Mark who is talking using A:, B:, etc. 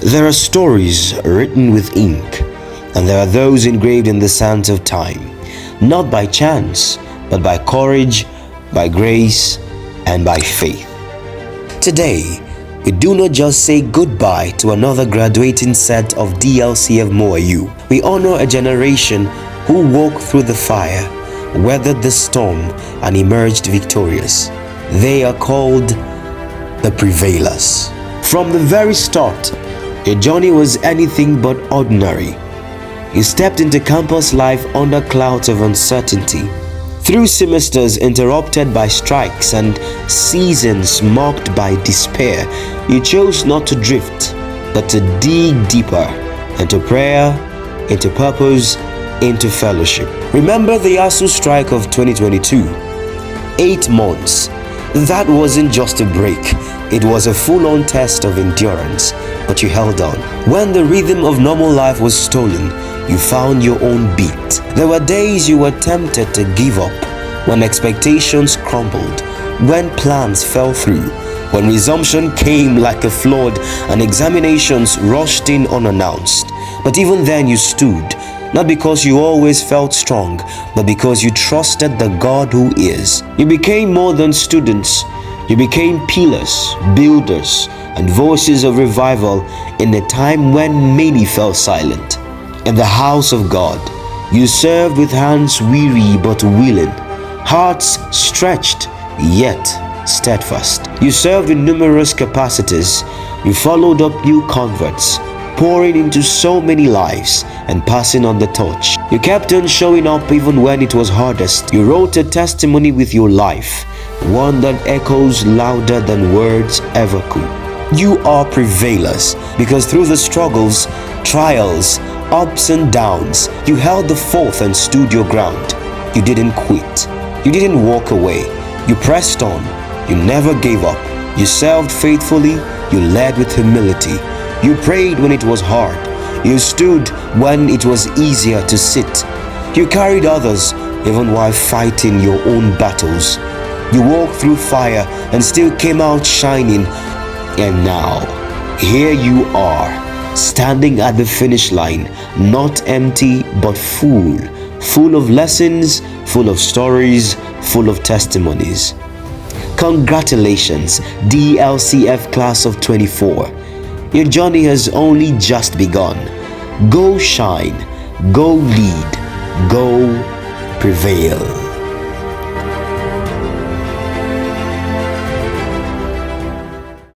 A: There are stories written with ink, and there are those engraved in the sands of time, not by chance, but by courage, by grace, and by faith. Today, we do not just say goodbye to another graduating set of Dlcf Mouau. We honor a generation who walked through the fire, weathered the storm, and emerged victorious. They are called the Prevailers. From the very start, your journey was anything but ordinary. You stepped into campus life under clouds of uncertainty. Through semesters interrupted by strikes and seasons marked by despair, you chose not to drift, but to dig deeper into prayer, into purpose, into fellowship. Remember the ASU strike of 2022? 8 months. That wasn't just a break. It was a full-on test of endurance, but you held on. When the rhythm of normal life was stolen, you found your own beat. There were days you were tempted to give up, when expectations crumbled, when plans fell through, when resumption came like a flood and examinations rushed in unannounced. But even then you stood, not because you always felt strong, but because you trusted the God who is. You became more than students. You became pillars, builders, and voices of revival in a time when many fell silent. In the house of God, you served with hands weary but willing, hearts stretched yet steadfast. You served in numerous capacities. You followed up new converts, pouring into so many lives and passing on the torch. You kept on showing up even when it was hardest. You wrote a testimony with your life, one that echoes louder than words ever could. You are Prevailers because through the struggles, trials, ups and downs, you held the fort and stood your ground. You didn't quit. You didn't walk away. You pressed on. You never gave up. You served faithfully. You led with humility. You prayed when it was hard. You stood when it was easier to sit. You carried others even while fighting your own battles. You walked through fire and still came out shining. And now, here you are, standing at the finish line, not empty but full of lessons, full of stories, full of testimonies. Congratulations, Dlcf class of 24. Your journey has only just begun. Go shine, go lead, go prevail.